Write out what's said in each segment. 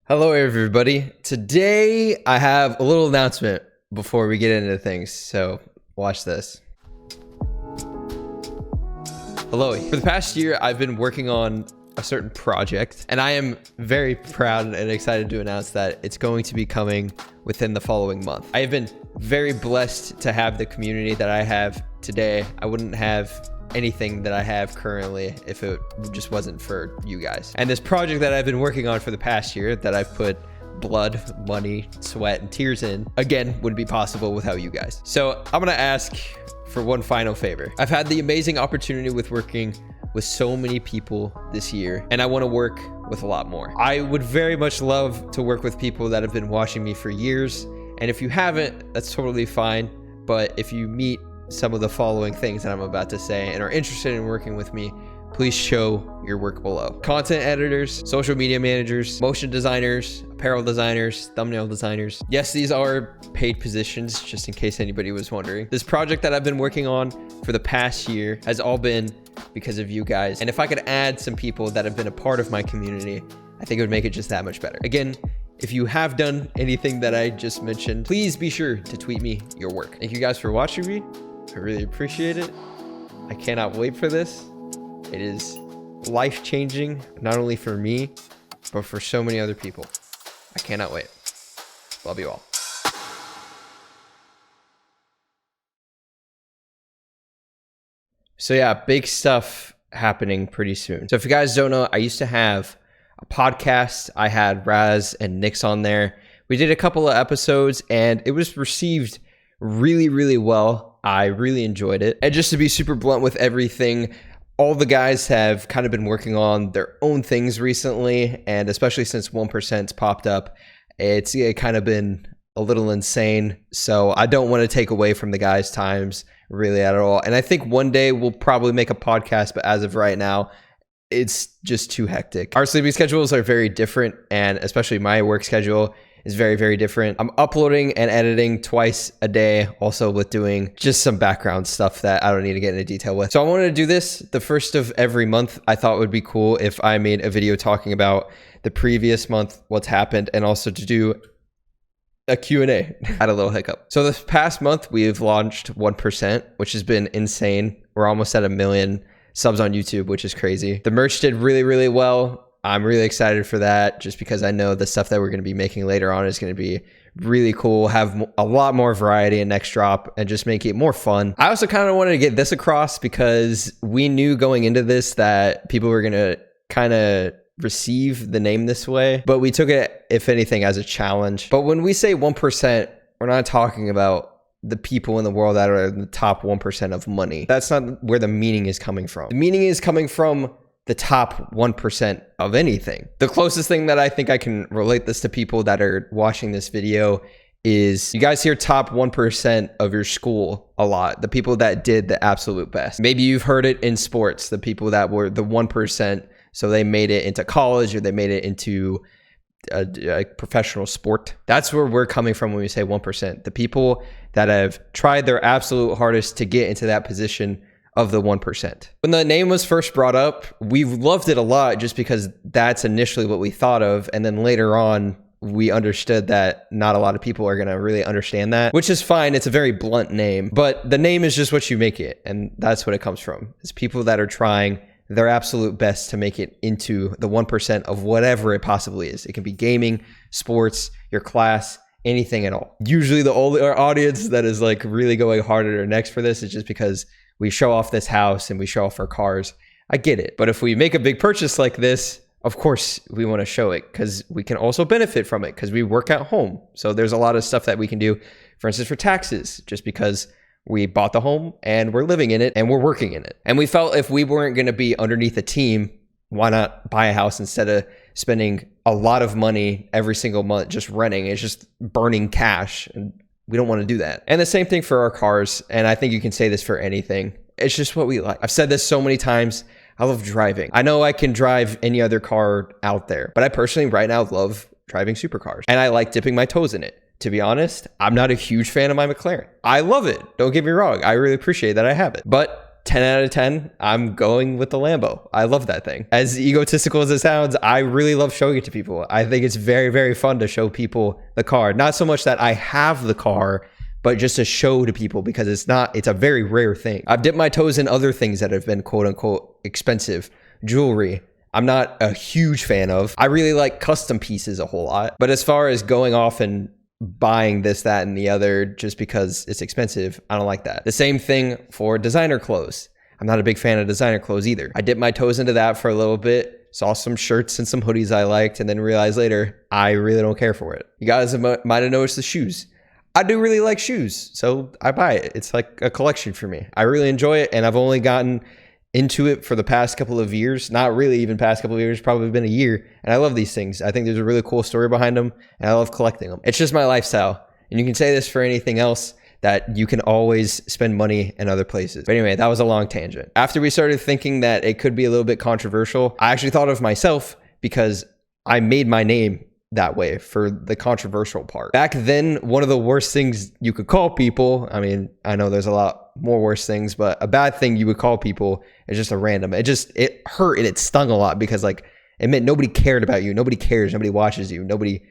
Hello everybody. Today I have a little announcement before we get into things, so watch this. Hello. For the past year I've been working on a certain project and I am very proud and excited to announce that it's going to be coming within the following month. I have been very blessed to have the community that I have today. I wouldn't have anything that I have currently if it just wasn't for you guys. And this project that I've been working on for the past year that I've put blood, money, sweat, and tears in, again, wouldn't be possible without you guys. So I'm gonna ask for one final favor. I've had the amazing opportunity with working with so many people this year, and I want to work with a lot more. I would very much love to work with people that have been watching me for years, and if you haven't, that's totally fine. But if you meet some of the following things that I'm about to say and are interested in working with me, please show your work below. Content editors, social media managers, motion designers, apparel designers, thumbnail designers. Yes, these are paid positions, just in case anybody was wondering. This project that I've been working on for the past year has all been because of you guys. And if I could add some people that have been a part of my community, I think it would make it just that much better. Again, if you have done anything that I just mentioned, please be sure to tweet me your work. Thank you guys for watching me. I really appreciate it. I cannot wait for this. It is life-changing, not only for me, but for so many other people. I cannot wait. Love you all. So yeah, big stuff happening pretty soon. So if you guys don't know, I used to have a podcast. I had Raz and Nix on there. We did a couple of episodes and it was received really, really well. I really enjoyed it. And just to be super blunt with everything, all the guys have kind of been working on their own things recently, and especially since 1%'s popped up, it's kind of been a little insane. So I don't want to take away from the guys' times really at all. And I think one day we'll probably make a podcast, but as of right now, it's just too hectic. Our sleeping schedules are very different, and especially my work schedule is very, very different. I'm uploading and editing twice a day, also with doing just some background stuff that I don't need to get into detail with. So I wanted to do this the first of every month. I thought it would be cool if I made a video talking about the previous month, what's happened, and also to do a Q&A. Had a little hiccup. So this past month, we've launched 1%, which has been insane. We're almost at 1 million subs on YouTube, which is crazy. The merch did really, really well. I'm really excited for that just because I know the stuff that we're going to be making later on is going to be really cool, have a lot more variety in next drop, and just make it more fun. I also kind of wanted to get this across because we knew going into this that people were going to kind of receive the name this way, but we took it, if anything, as a challenge. But when we say 1%, we're not talking about the people in the world that are in the top 1% of money. That's not where the meaning is coming from. The meaning is coming from the top 1% of anything. The closest thing that I think I can relate this to people that are watching this video is you guys hear top 1% of your school a lot. The people that did the absolute best. Maybe you've heard it in sports, the people that were the 1%, so they made it into college or they made it into a professional sport. That's where we're coming from when we say 1%. The people that have tried their absolute hardest to get into that position of the 1%. When the name was first brought up, we loved it a lot just because that's initially what we thought of. And then later on, we understood that not a lot of people are going to really understand that, which is fine. It's a very blunt name, but the name is just what you make it. And that's what it comes from. It's people that are trying their absolute best to make it into the 1% of whatever it possibly is. It can be gaming, sports, your class, anything at all. Usually the older audience that is like really going hard at our necks for this is just because we show off this house and we show off our cars. I get it. But if we make a big purchase like this, of course we want to show it because we can also benefit from it because we work at home. So there's a lot of stuff that we can do, for instance, for taxes, just because we bought the home and we're living in it and we're working in it. And we felt if we weren't going to be underneath a team, why not buy a house instead of spending a lot of money every single month just renting? It's just burning cash, and we don't want to do that. And the same thing for our cars. And I think you can say this for anything. It's just what we like. I've said this so many times. I love driving. I know I can drive any other car out there, but I personally right now love driving supercars. And I like dipping my toes in it. To be honest, I'm not a huge fan of my McLaren. I love it. Don't get me wrong. I really appreciate that I have it. But 10 out of 10, I'm going with the Lambo. I love that thing. As egotistical as it sounds, I really love showing it to people. I think it's very, very fun to show people the car. Not so much that I have the car, but just to show to people, because it's a very rare thing. I've dipped my toes in other things that have been quote unquote expensive. Jewelry, I'm not a huge fan of. I really like custom pieces a whole lot. But as far as going off and buying this, that, and the other just because it's expensive, I don't like that. The same thing for designer clothes. I'm not a big fan of designer clothes either. I dipped my toes into that for a little bit, saw some shirts and some hoodies I liked, and then realized later, I really don't care for it. You guys might have noticed the shoes. I do really like shoes, so I buy it. It's like a collection for me. I really enjoy it, and I've only gotten into it for the past couple of years. Not really even past couple of years, probably been a year. And I love these things. I think there's a really cool story behind them, and I love collecting them. It's just my lifestyle. And you can say this for anything else, that you can always spend money in other places. But anyway, that was a long tangent. After we started thinking that it could be a little bit controversial, I actually thought of myself because I made my name that way for the controversial part. Back then, one of the worst things you could call people, I mean, I know there's a lot more worse things, but a bad thing you would call people is just a random. It hurt and it stung a lot because like it meant nobody cared about you. Nobody cares. Nobody watches you. Nobody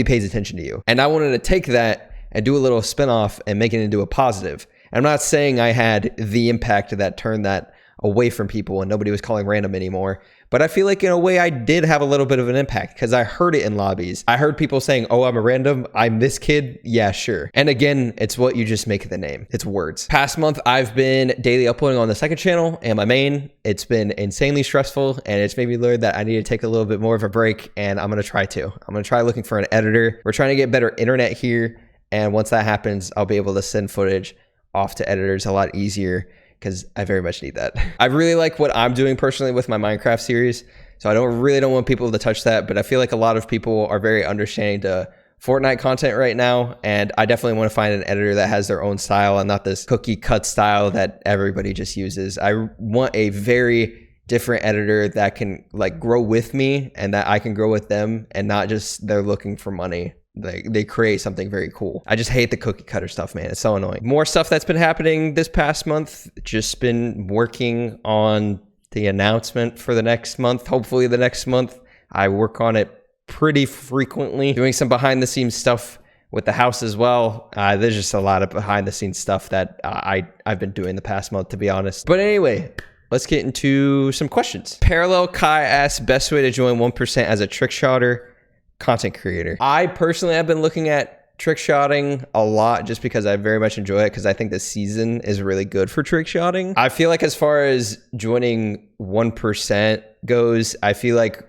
pays attention to you. And I wanted to take that and do a little spinoff and make it into a positive. And I'm not saying I had the impact that turned that away from people and nobody was calling random anymore. But I feel like in a way I did have a little bit of an impact because I heard it in lobbies. I heard people saying, oh, I'm a random. I'm this kid. Yeah, sure. And again, it's what you just make the name. It's words. Past month, I've been daily uploading on the second channel and my main. It's been insanely stressful and it's made me learn that I need to take a little bit more of a break, and I'm going to try to. I'm going to try looking for an editor. We're trying to get better internet here. And once that happens, I'll be able to send footage off to editors a lot easier, because I very much need that. I really like what I'm doing personally with my Minecraft series, so I don't want people to touch that, but I feel like a lot of people are very understanding to Fortnite content right now, and I definitely want to find an editor that has their own style and not this cookie cut style that everybody just uses. I want a very different editor that can like grow with me and that I can grow with them, and not just they're looking for money. They create something very cool. I just hate the cookie cutter stuff, man. It's so annoying. More stuff that's been happening this past month. Just been working on the announcement for the next month. Hopefully the next month. I work on it pretty frequently. Doing some behind the scenes stuff with the house as well. There's just a lot of behind the scenes stuff that I've been doing the past month, to be honest. But anyway, let's get into some questions. Parallel Kai asks, best way to join 1% as a trick shotter content creator. I personally have been looking at trick shotting a lot just because I very much enjoy it, because I think the season is really good for trick shotting. I feel like as far as joining 1% goes, I feel like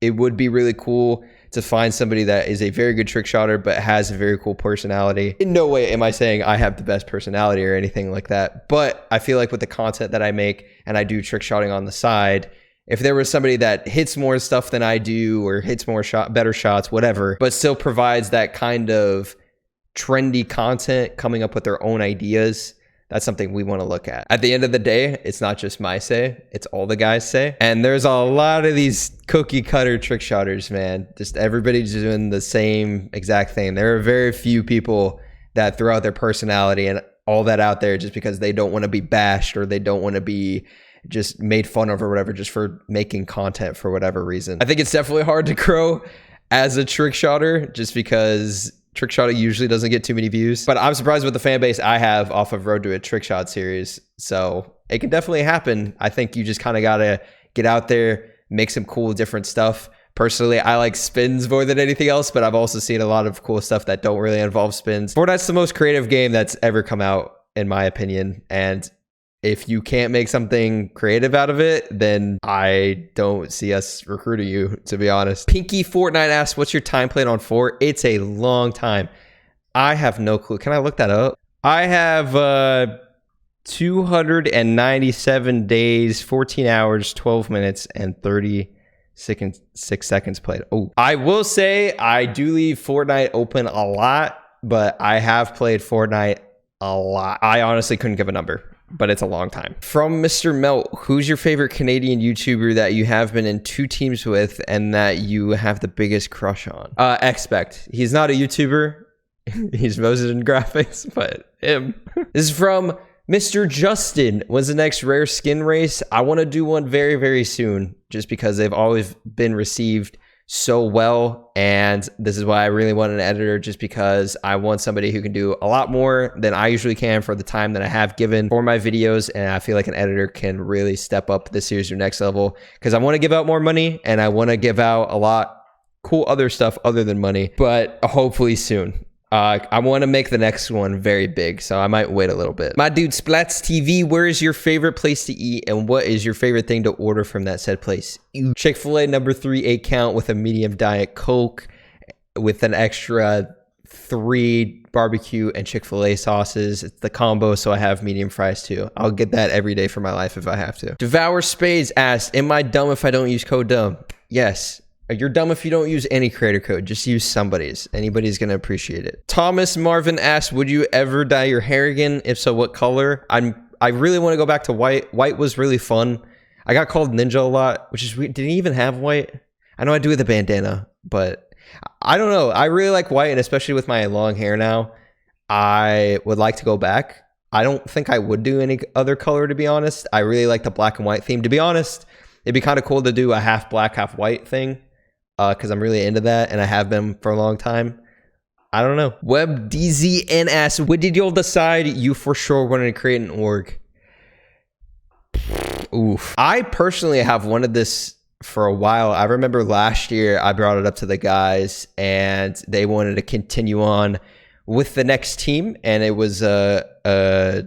it would be really cool to find somebody that is a very good trick shotter but has a very cool personality. In no way am I saying I have the best personality or anything like that, but I feel like with the content that I make and I do trick shotting on the side, if there was somebody that hits more stuff than I do or hits more better shots, whatever, but still provides that kind of trendy content, coming up with their own ideas, that's something we want to look at. At the end of the day, it's not just my say, it's all the guys' say. And there's a lot of these cookie cutter trick shotters, man. Just everybody's doing the same exact thing. There are very few people that throw out their personality and all that out there just because they don't want to be bashed or they don't want to be just made fun of or whatever, just for making content for whatever reason. I think it's definitely hard to grow as a trick shotter just because trick shotting usually doesn't get too many views, but I'm surprised with the fan base I have off of Road to a Trick Shot series. So it can definitely happen. I think you just kind of got to get out there, make some cool different stuff. Personally, I like spins more than anything else, but I've also seen a lot of cool stuff that don't really involve spins. Fortnite's the most creative game that's ever come out, in my opinion. And if you can't make something creative out of it, then I don't see us recruiting you, to be honest. Pinky Fortnite asks, what's your time played on 4? It's a long time. I have no clue. Can I look that up? I have 297 days, 14 hours, 12 minutes, and 36 seconds played. Oh, I will say I do leave Fortnite open a lot, but I have played Fortnite a lot. I honestly couldn't give a number, but it's a long time. From Mr. Melt, who's your favorite Canadian YouTuber that you have been in 2 teams with and that you have the biggest crush on? Expect. He's not a YouTuber. He's Moses in graphics, but him. This is from Mr. Justin, when's the next rare skin race? I want to do one very, very soon, just because they've always been received so well. And this is why I really want an editor, just because I want somebody who can do a lot more than I usually can for the time that I have given for my videos. And I feel like an editor can really step up the series to next level, because I want to give out more money and I want to give out a lot cool other stuff other than money, but hopefully soon. I want to make the next one very big, so I might wait a little bit. My dude Splats TV, where is your favorite place to eat, and what is your favorite thing to order from that said place? Chick-fil-A number 3 8 count with a medium Diet Coke with an extra 3 barbecue and Chick-fil-A sauces. It's the combo, so I have medium fries too. I'll get that every day for my life if I have to. Devour Spades asked, am I dumb if I don't use code dumb? Yes. You're dumb if you don't use any creator code. Just use somebody's. Anybody's going to appreciate it. Thomas Marvin asked, would you ever dye your hair again? If so, what color? I really want to go back to white. White was really fun. I got called Ninja a lot, which is weird. Did he even have white? I know I do with a bandana, but I don't know. I really like white, and especially with my long hair now, I would like to go back. I don't think I would do any other color, to be honest. I really like the black and white theme. To be honest, it'd be kind of cool to do a half black, half white thing. Because I'm really into that, and I have been for a long time. I don't know. WebDZN asks, when did y'all decide you for sure wanted to create an org? Oof. I personally have wanted this for a while. I remember last year I brought it up to the guys, and they wanted to continue on with the next team, and it was a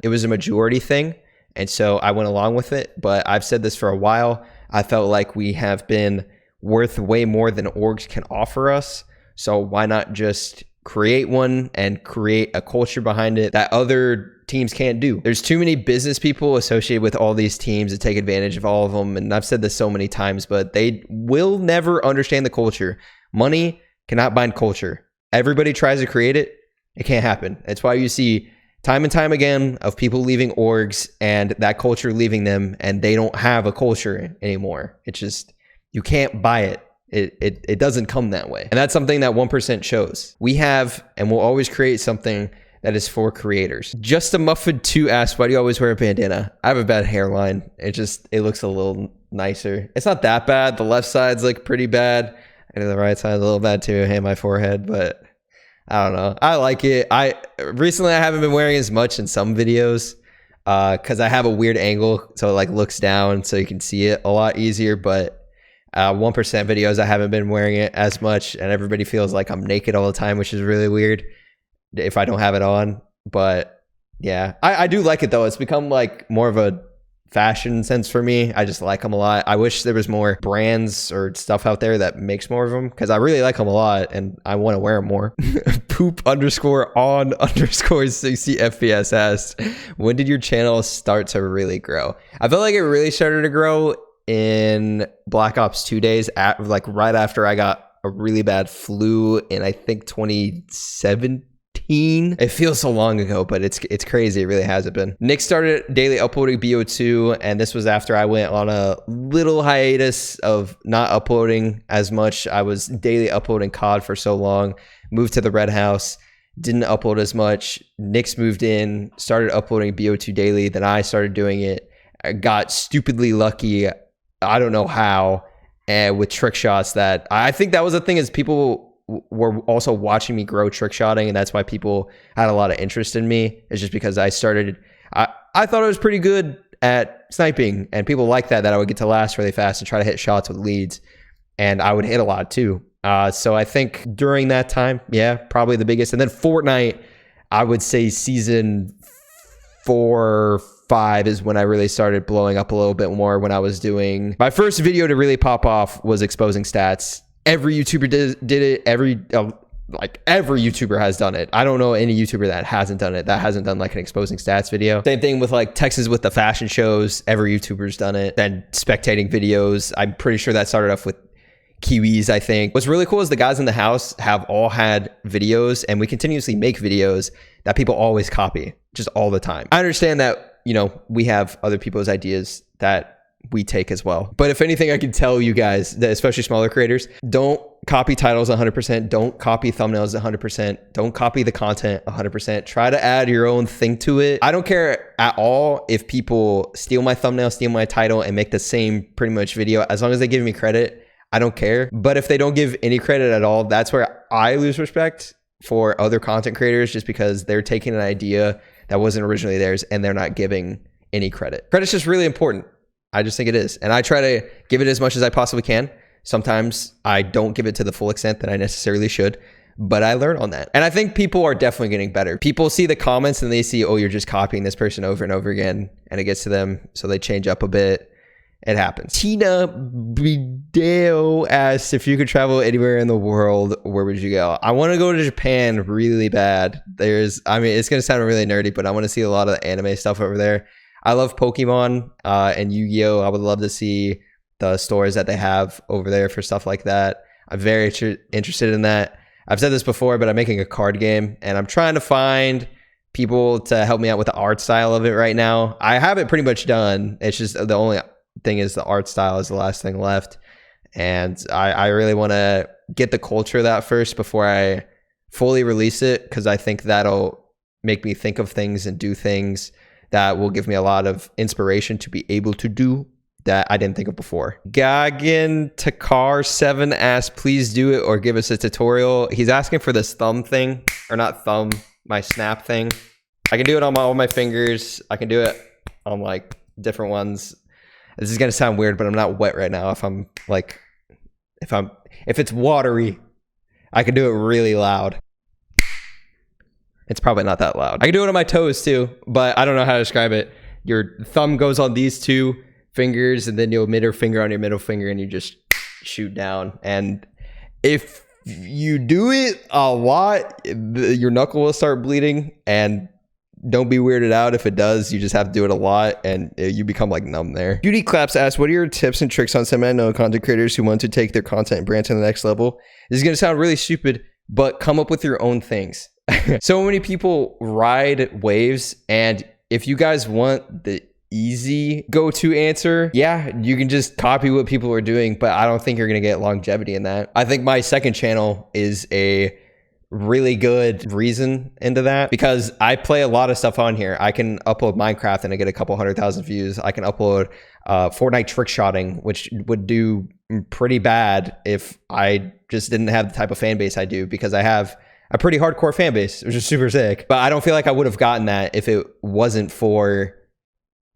majority thing, and so I went along with it. But I've said this for a while. I felt like we have been worth way more than orgs can offer us, so why not just create one and create a culture behind it that other teams can't do? There's too many business people associated with all these teams to take advantage of all of them, and I've said this so many times, but they will never understand the culture. Money cannot bind culture. Everybody tries to create it, it can't happen. That's why you see time and time again of people leaving orgs and that culture leaving them, and they don't have a culture anymore. It's just, you can't buy it. It doesn't come that way. And that's something that 1% shows. We have, and we'll always create something that is for creators. Just a Muffin 2 asks, why do you always wear a bandana? I have a bad hairline. It looks a little nicer. It's not that bad. The left side's like pretty bad, and the right side's a little bad too. Hey, my forehead, but I don't know. I like it. Recently I haven't been wearing as much in some videos because I have a weird angle, so it like looks down so you can see it a lot easier, but 1% videos I haven't been wearing it as much, and everybody feels like I'm naked all the time, which is really weird if I don't have it on. But yeah, I do like it though. It's become like more of a fashion sense for me. I just like them a lot. I wish there was more brands or stuff out there that makes more of them, because I really like them a lot and I want to wear them more. Poop _ on _ 60 FPS asked, when did your channel start to really grow? I felt like it really started to grow in Black Ops 2 days, like right after I got a really bad flu in, I think, 2017. It feels so long ago, but it's crazy. It really hasn't been. Nick started daily uploading BO2, and this was after I went on a little hiatus of not uploading as much. I was daily uploading COD for so long, moved to the Red House, didn't upload as much. Nick's moved in, started uploading BO2 daily, then I started doing it. I got stupidly lucky, I don't know how, and with trick shots. That I think that was the thing, is people were also watching me grow trick shotting, and that's why people had a lot of interest in me. It's just because I thought I was pretty good at sniping, and people liked that I would get to last really fast and try to hit shots with leads, and I would hit a lot too. So I think during that time, yeah, probably the biggest. And then Fortnite, I would say season 4 5 is when I really started blowing up a little bit more. When I was doing my first video to really pop off was exposing stats. Every YouTuber did it. Every YouTuber has done it. I don't know any YouTuber that hasn't done it, that hasn't done like an exposing stats video. Same thing with like Texas with the fashion shows. Every YouTuber's done it. Then spectating videos. I'm pretty sure that started off with Kiwis, I think. What's really cool is the guys in the house have all had videos, and we continuously make videos that people always copy, just all the time. I understand that, you know, we have other people's ideas that we take as well. But if anything, I can tell you guys that, especially smaller creators, don't copy titles 100%. Don't copy thumbnails 100%. Don't copy the content 100%. Try to add your own thing to it. I don't care at all if people steal my thumbnail, steal my title, and make the same pretty much video. As long as they give me credit, I don't care. But if they don't give any credit at all, that's where I lose respect for other content creators, just because they're taking an idea that wasn't originally theirs and they're not giving any credit. Credit's just really important. I just think it is. And I try to give it as much as I possibly can. Sometimes I don't give it to the full extent that I necessarily should, but I learn on that. And I think people are definitely getting better. People see the comments and they see, oh, you're just copying this person over and over again, and it gets to them. So they change up a bit. It happens. Tina Bideo asks, if you could travel anywhere in the world, where would you go? I want to go to Japan really bad. It's going to sound really nerdy, but I want to see a lot of the anime stuff over there. I love Pokemon and Yu-Gi-Oh! I would love to see the stores that they have over there for stuff like that. I'm very interested in that. I've said this before, but I'm making a card game, and I'm trying to find people to help me out with the art style of it right now. I have it pretty much done. It's just the only thing is the art style is the last thing left. And I really want to get the culture of that first before I fully release it, because I think that'll make me think of things and do things that will give me a lot of inspiration to be able to do that I didn't think of before. Gagan Takar 7 asks, please do it or give us a tutorial. He's asking for this thumb thing, or not thumb, my snap thing. I can do it on all my fingers. I can do it on like different ones. This is gonna sound weird, but I'm not wet right now. If it's watery, I can do it really loud. It's probably not that loud. I can do it on my toes too, but I don't know how to describe it. Your thumb goes on these two fingers, and then your middle finger on your middle finger, and you just shoot down. And if you do it a lot, your knuckle will start bleeding, and don't be weirded out if it does. You just have to do it a lot, and you become like numb there. Beauty Claps asks, what are your tips and tricks on semi-unknown content creators who want to take their content and brand to the next level? This is going to sound really stupid, but come up with your own things. So many people ride waves, and if you guys want the easy go-to answer, yeah, you can just copy what people are doing, but I don't think you're going to get longevity in that. I think my second channel is a really good reason into that, because I play a lot of stuff on here. I can upload Minecraft and I get a couple 100,000 views. I can upload Fortnite trick shotting, which would do pretty bad if I just didn't have the type of fan base I do, because I have a pretty hardcore fan base, which is super sick. But I don't feel like I would have gotten that if it wasn't for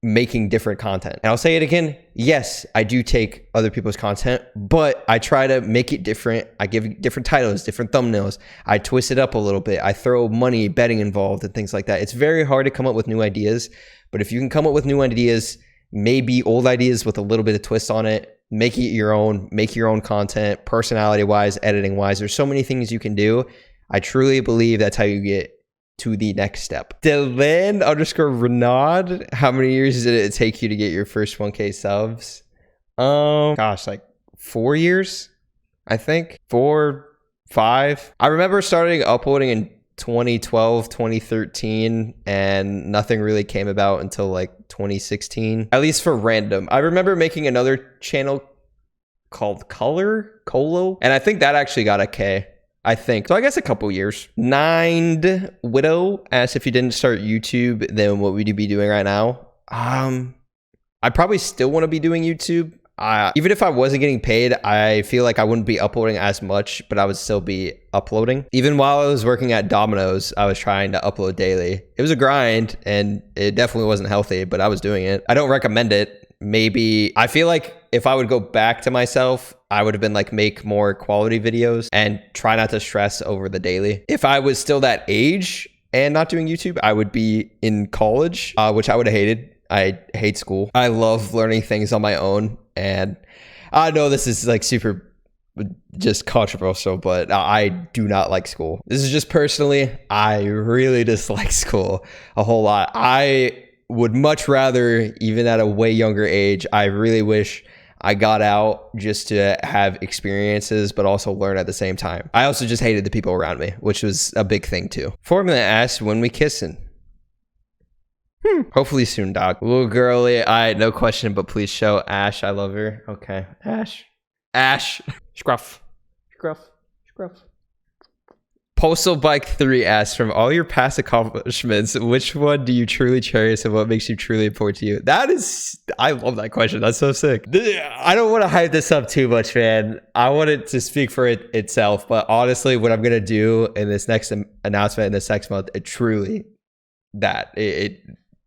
making different content. And I'll say it again, yes, I do take other people's content, but I try to make it different. I give different titles, different thumbnails. I twist it up a little bit. I throw money, betting involved, and things like that. It's very hard to come up with new ideas, but if you can come up with new ideas, maybe old ideas with a little bit of twist on it, make it your own, make your own content, personality-wise, editing-wise. There's so many things you can do. I truly believe that's how you get to the next step. Dylan_Renaud, how many years did it take you to get your first 1K subs? Gosh, like 4 years, I think. 4, 5. I remember starting uploading in 2012, 2013, and nothing really came about until like 2016, at least for random. I remember making another channel called Colo, and I think that actually got a K. I think. So I guess a couple years. Nined Widow asks, if you didn't start YouTube, then what would you be doing right now? I probably still want to be doing YouTube. Even if I wasn't getting paid, I feel like I wouldn't be uploading as much, but I would still be uploading. Even while I was working at Domino's, I was trying to upload daily. It was a grind, and it definitely wasn't healthy, but I was doing it. I don't recommend it. Maybe I feel like if I would go back to myself, I would have been like, make more quality videos and try not to stress over the daily. If I was still that age and not doing YouTube, I would be in college, which I would have hated. I hate school. I love learning things on my own. And I know this is like super just controversial, but I do not like school. This is just personally, I really dislike school a whole lot. I would much rather, even at a way younger age, I really wish I got out just to have experiences, but also learn at the same time. I also just hated the people around me, which was a big thing too. Formula asks, when we kissing? Hopefully soon, dog. Little girly. All right, no question, but please show Ash. I love her. Okay, Ash. Ash. Scruff. Scruff. Scruff. Postal Bike 3 asks, from all your past accomplishments, which one do you truly cherish and what makes you truly important to you? That is, I love that question. That's so sick. I don't want to hype this up too much, man. I want it to speak for itself. But honestly, what I'm going to do in this next announcement in this next month, truly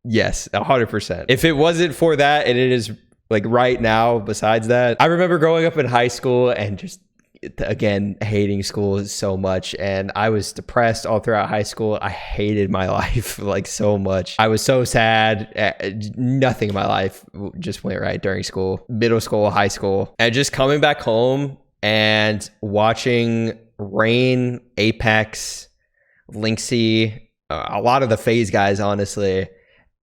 yes, 100%. If it wasn't for that, and it is like right now, besides that, I remember growing up in high school and just, again, hating school so much, and I was depressed all throughout high school. I hated my life like so much. I was so sad. Nothing in my life just went right during school, middle school, high school, and just coming back home and watching Rain, Apex, Lynxy, a lot of the FaZe guys, honestly,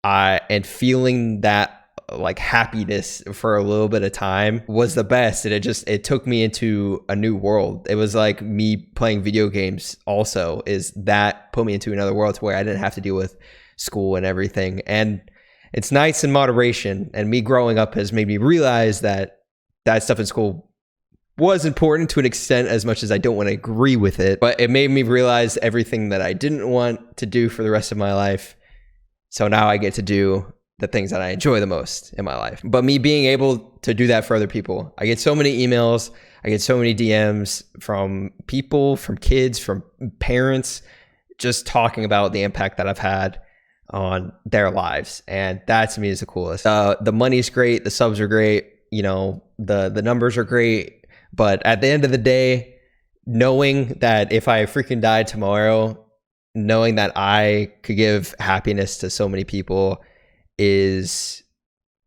and feeling that like happiness for a little bit of time was the best. And it took me into a new world. It was like me playing video games also, is that put me into another world to where I didn't have to deal with school and everything. And it's nice in moderation. And me growing up has made me realize that stuff in school was important to an extent, as much as I don't want to agree with it. But it made me realize everything that I didn't want to do for the rest of my life. So now I get to do the things that I enjoy the most in my life. But me being able to do that for other people, I get so many emails, I get so many DMs from people, from kids, from parents, just talking about the impact that I've had on their lives. And that to me is the coolest. The money's great, the subs are great, you know, the numbers are great. But at the end of the day, knowing that if I freaking died tomorrow, knowing that I could give happiness to so many people is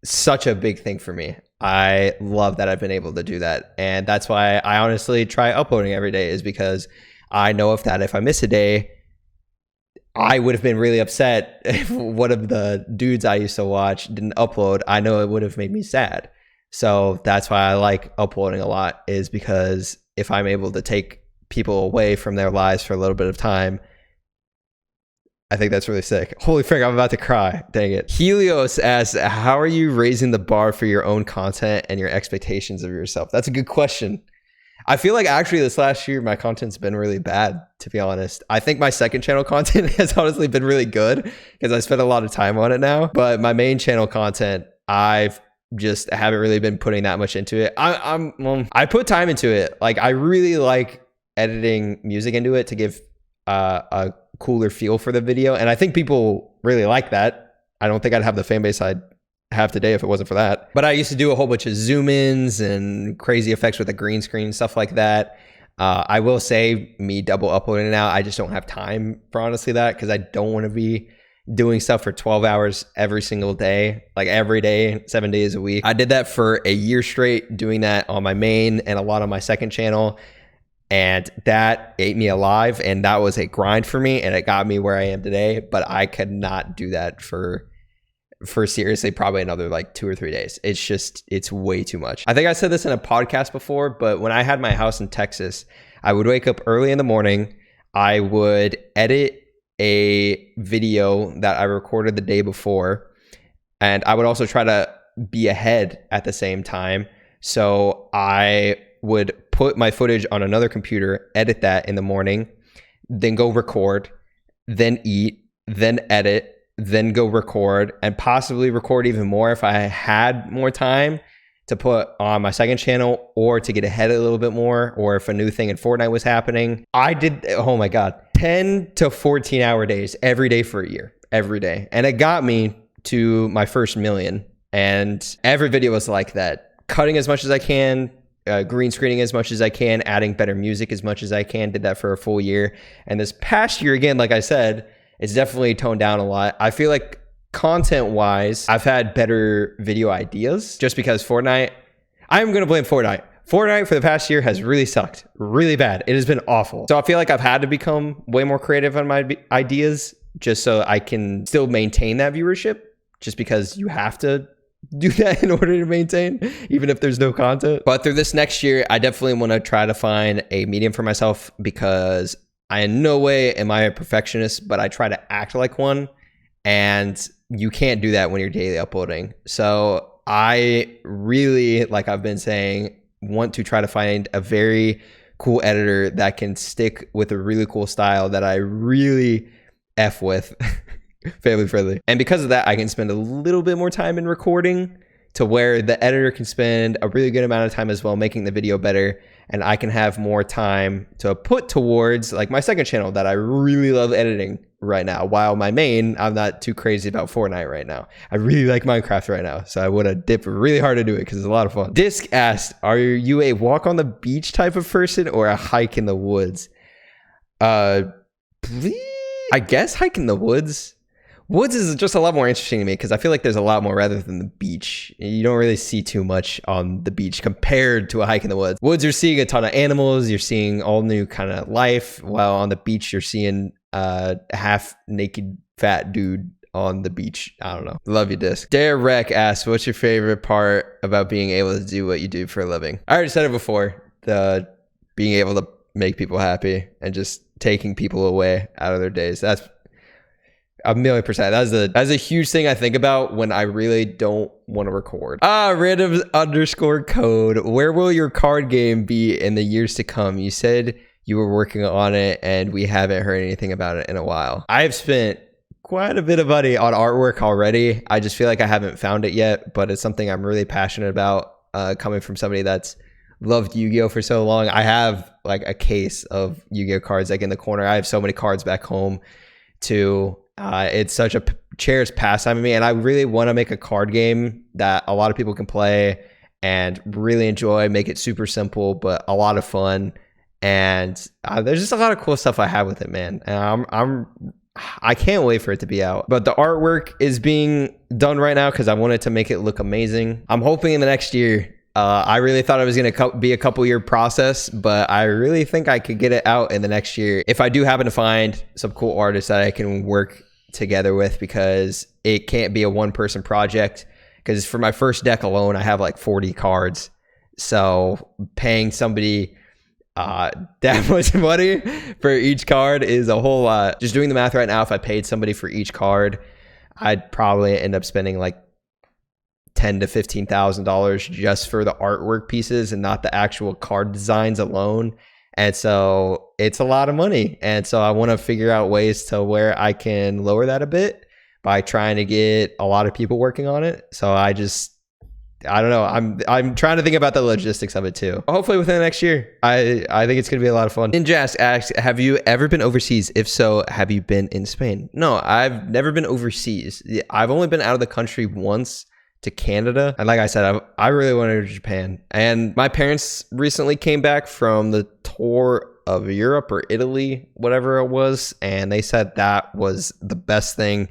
such a big thing for me. I love that I've been able to do that. And that's why I honestly try uploading every day, is because I know if I miss a day, I would have been really upset if one of the dudes I used to watch didn't upload. I know it would have made me sad. So that's why I like uploading a lot, is because if I'm able to take people away from their lives for a little bit of time, I think that's really sick. Holy frick, I'm about to cry. Dang it. Helios asks, how are you raising the bar for your own content and your expectations of yourself? That's a good question. I feel like actually this last year, my content's been really bad, to be honest. I think my second channel content has honestly been really good because I spent a lot of time on it now. But my main channel content, I haven't really been putting that much into it. I put time into it. Like, I really like editing music into it to give a cooler feel for the video, and I think people really like that. I don't think I'd have the fan base I'd have today if it wasn't for that. But I used to do a whole bunch of zoom ins and crazy effects with the green screen, stuff like that. I will say, me double uploading now, I just don't have time for honestly that, because I don't want to be doing stuff for 12 hours every single day, like every day, 7 days a week. I did that for a year straight, doing that on my main and a lot on my second channel. And that ate me alive, and that was a grind for me, and it got me where I am today. But I could not do that for seriously probably another like 2 or 3 days. It's way too much. I think I said this in a podcast before, but when I had my house in Texas, I would wake up early in the morning. I would edit a video that I recorded the day before, and I would also try to be ahead at the same time. So I would put my footage on another computer, edit that in the morning, then go record, then eat, then edit, then go record, and possibly record even more if I had more time to put on my second channel, or to get ahead a little bit more, or if a new thing in Fortnite was happening. I did, oh my God, 10 to 14 hour days every day for a year, every day. And it got me to my first million. And every video was like that. Cutting as much as I can, green screening as much as I can, adding better music as much as I can. Did that for a full year. And this past year, again, like I said, it's definitely toned down a lot. I feel like content wise, I've had better video ideas, just because Fortnite, I'm going to blame Fortnite. Fortnite for the past year has really sucked really bad. It has been awful. So I feel like I've had to become way more creative on my ideas, just so I can still maintain that viewership, just because you have to do that in order to maintain, even if there's no content. But through this next year, I definitely want to try to find a medium for myself, because I in no way am I a perfectionist, but I try to act like one. And you can't do that when you're daily uploading. So I really, like I've been saying, want to try to find a very cool editor that can stick with a really cool style that I really F with. Family friendly. And because of that, I can spend a little bit more time in recording to where the editor can spend a really good amount of time as well making the video better, and I can have more time to put towards like my second channel that I really love editing right now, while my main, I'm not too crazy about Fortnite right now. I really like Minecraft right now, so I would have dipped really hard to do it because it's a lot of fun. Disc asked, are you a walk on the beach type of person or a hike in the woods? I guess hike in the woods. Woods is just a lot more interesting to me because I feel like there's a lot more rather than the beach. You don't really see too much on the beach compared to a hike in the woods. Woods, you're seeing a ton of animals. You're seeing all new kind of life. While on the beach, you're seeing a half naked fat dude on the beach. I don't know. Love you, Disc. Derek asks, what's your favorite part about being able to do what you do for a living? I already said it before. The being able to make people happy and just taking people away out of their days. That's 1,000,000%. That's a huge thing I think about when I really don't want to record. Random_code. Where will your card game be in the years to come? You said you were working on it and we haven't heard anything about it in a while. I've spent quite a bit of money on artwork already. I just feel like I haven't found it yet, but it's something I'm really passionate about, coming from somebody that's loved Yu-Gi-Oh for so long. I have like a case of Yu-Gi-Oh cards like in the corner. I have so many cards back home too. It's such a cherished pastime to me, and I really want to make a card game that a lot of people can play and really enjoy, make it super simple but a lot of fun. And there's just a lot of cool stuff I have with it, man, and I can't wait for it to be out. But the artwork is being done right now because I wanted to make it look amazing. I'm hoping in the next year. I really thought it was going to be a couple year process, but I really think I could get it out in the next year if I do happen to find some cool artists that I can work together with, because it can't be a one person project. Because for my first deck alone, I have like 40 cards. So paying somebody that much money for each card is a whole lot. Just doing the math right now, if I paid somebody for each card, I'd probably end up spending like $10,000 to $15,000 just for the artwork pieces and not the actual card designs alone. And so it's a lot of money. And so I want to figure out ways to where I can lower that a bit by trying to get a lot of people working on it. So I don't know. I'm trying to think about the logistics of it too. Hopefully within the next year. I think it's going to be a lot of fun. Ninja asks, have you ever been overseas? If so, have you been in Spain? No, I've never been overseas. I've only been out of the country once, to Canada. And like I said, I really wanted to go to Japan. And my parents recently came back from the tour of Europe or Italy, whatever it was. And they said that was the best thing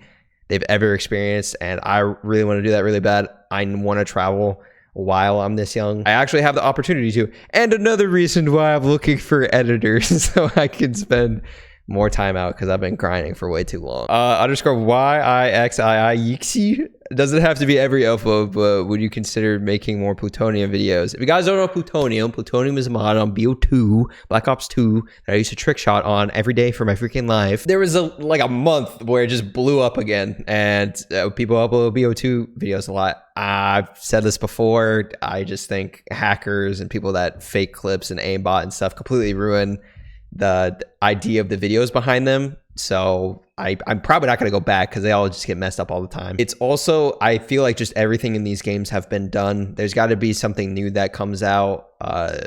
they've ever experienced. And I really want to do that really bad. I want to travel while I'm this young. I actually have the opportunity to. And another reason why I'm looking for editors so I can spend more time out, because I've been grinding for way too long. _YIXII doesn't have to be every alpha, but would you consider making more plutonium videos? If you guys don't know plutonium is a mod on BO2, Black Ops 2 that I used to trick shot on every day for my freaking life. There was like a month where it just blew up again, and people upload BO2 videos a lot. I've said this before. I just think hackers and people that fake clips and aimbot and stuff completely ruin the idea of the videos behind them. So I'm probably not going to go back because they all just get messed up all the time. It's also, I feel like just everything in these games have been done. There's got to be something new that comes out.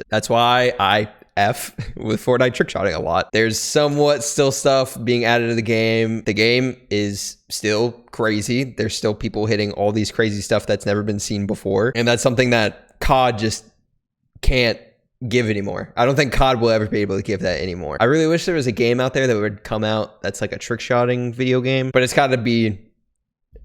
That's why I F with Fortnite trickshotting a lot. There's somewhat still stuff being added to the game. The game is still crazy. There's still people hitting all these crazy stuff that's never been seen before. And that's something that COD just can't give anymore. I don't think COD will ever be able to give that anymore. I really wish there was a game out there that would come out that's like a trick shotting video game, but it's got to be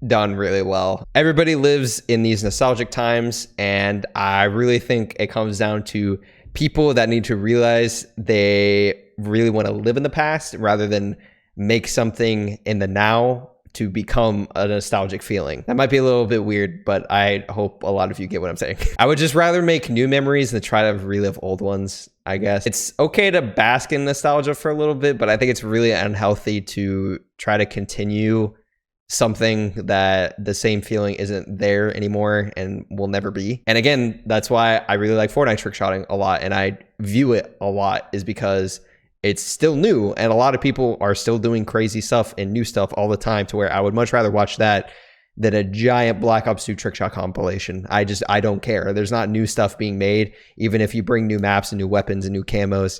done really well. Everybody lives in these nostalgic times, and I really think it comes down to people that need to realize they really want to live in the past rather than make something in the now to become a nostalgic feeling. That might be a little bit weird, but I hope a lot of you get what I'm saying. I would just rather make new memories than try to relive old ones, I guess. It's okay to bask in nostalgia for a little bit, but I think it's really unhealthy to try to continue something that the same feeling isn't there anymore and will never be. And again, that's why I really like Fortnite trick shotting a lot, and I view it a lot, is because it's still new and a lot of people are still doing crazy stuff and new stuff all the time, to where I would much rather watch that than a giant Black Ops 2 trick shot compilation. I don't care. There's not new stuff being made. Even if you bring new maps and new weapons and new camos,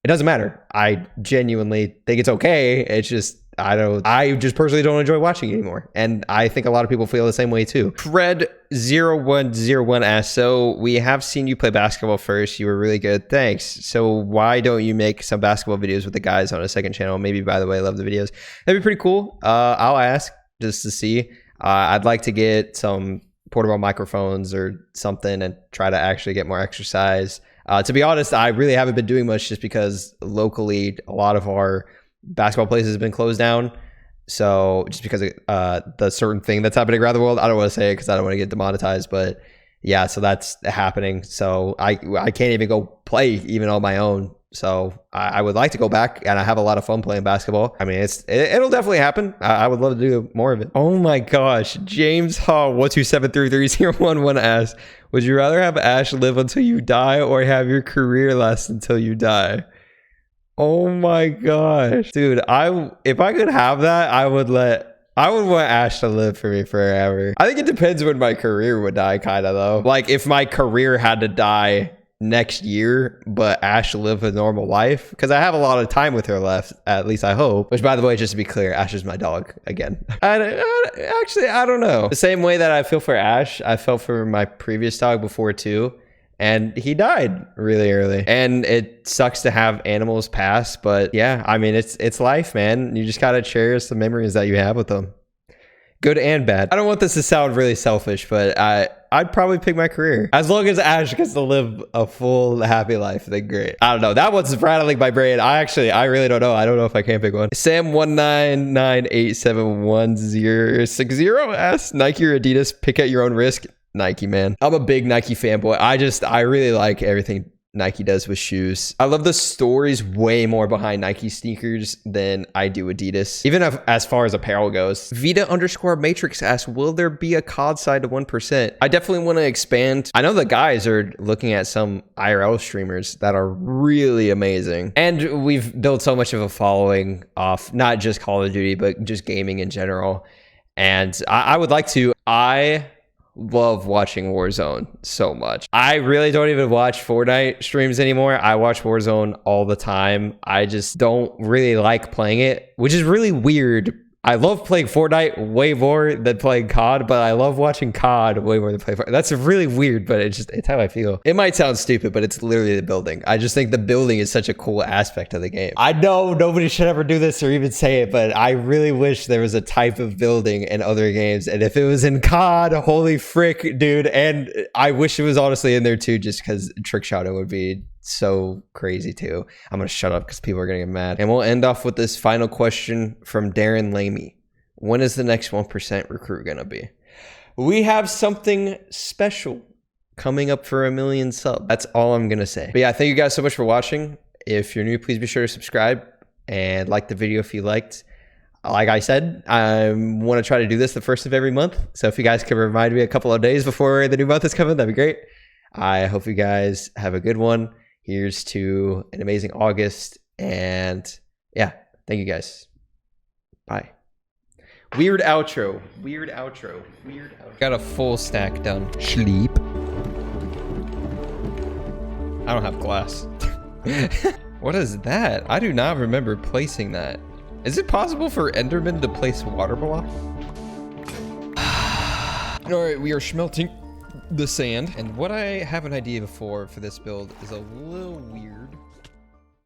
it doesn't matter. I genuinely think it's okay. It's just, I just personally don't enjoy watching it anymore. And I think a lot of people feel the same way too. Fred0101 asks, so we have seen you play basketball first. You were really good. Thanks. So why don't you make some basketball videos with the guys on a second channel? Maybe, by the way, love the videos. That'd be pretty cool. I'll ask just to see. I'd like to get some portable microphones or something and try to actually get more exercise. To be honest, I really haven't been doing much just because locally a lot of our basketball places have been closed down. So just because of the certain thing that's happening around the world, I don't want to say it because I don't want to get demonetized, but yeah, so that's happening. So I can't even go play even on my own. So I would like to go back, and I have a lot of fun playing basketball. I mean, it'll definitely happen. I would love to do more of it. Oh my gosh, James Hall 127333011 asks, would you rather have Ash live until you die or have your career last until you die? Oh my gosh, dude, if I could have that, I would want Ash to live for me forever. I think it depends when my career would die, kind of though. Like if my career had to die next year, but Ash live a normal life, because I have a lot of time with her left, at least I hope. Which, by the way, just to be clear, Ash is my dog again. Actually, I don't know. The same way that I feel for Ash, I felt for my previous dog before too, and he died really early. And it sucks to have animals pass, but yeah, I mean, it's life, man. You just gotta cherish the memories that you have with them, good and bad. I don't want this to sound really selfish, but I'd probably pick my career. As long as Ash gets to live a full, happy life, then great. I don't know. That one's rattling my brain. I really don't know. I don't know if I can pick one. Sam199871060 asks, Nike or Adidas, pick at your own risk. Nike, man. I'm a big Nike fanboy. I really like everything Nike does with shoes. I love the stories way more behind Nike sneakers than I do Adidas, even as far as apparel goes. Vita_Matrix asks, will there be a COD side to 1%? I definitely want to expand. I know the guys are looking at some IRL streamers that are really amazing. And we've built so much of a following off not just Call of Duty, but just gaming in general. And I would like to. I love watching Warzone so much. I really don't even watch Fortnite streams anymore. I watch Warzone all the time. I just don't really like playing it, which is really weird. I love playing Fortnite way more than playing COD, but I love watching COD way more than playing Fortnite. That's really weird, but it's how I feel. It might sound stupid, but it's literally the building. I just think the building is such a cool aspect of the game. I know nobody should ever do this or even say it, but I really wish there was a type of building in other games. And if it was in COD, holy frick, dude. And I wish it was honestly in there too, just because trick shotting would be so crazy too. I'm gonna shut up because people are gonna get mad. And we'll end off with this final question from Darren Lamey. When is the next 1% recruit gonna be? We have something special coming up for 1 million subs. That's all I'm gonna say. But yeah, thank you guys so much for watching. If you're new, please be sure to subscribe and like the video if you liked. Like I said, I want to try to do this the first of every month. So if you guys could remind me a couple of days before the new month is coming, that'd be great. I hope you guys have a good one. Here's to an amazing August. And yeah, thank you guys. Bye. Weird outro. Weird outro. Weird outro. Got a full stack done. Sleep. I don't have glass. What is that? I do not remember placing that. Is it possible for Enderman to place water block? All right, we are smelting the sand. And what I have an idea for this build is a little weird.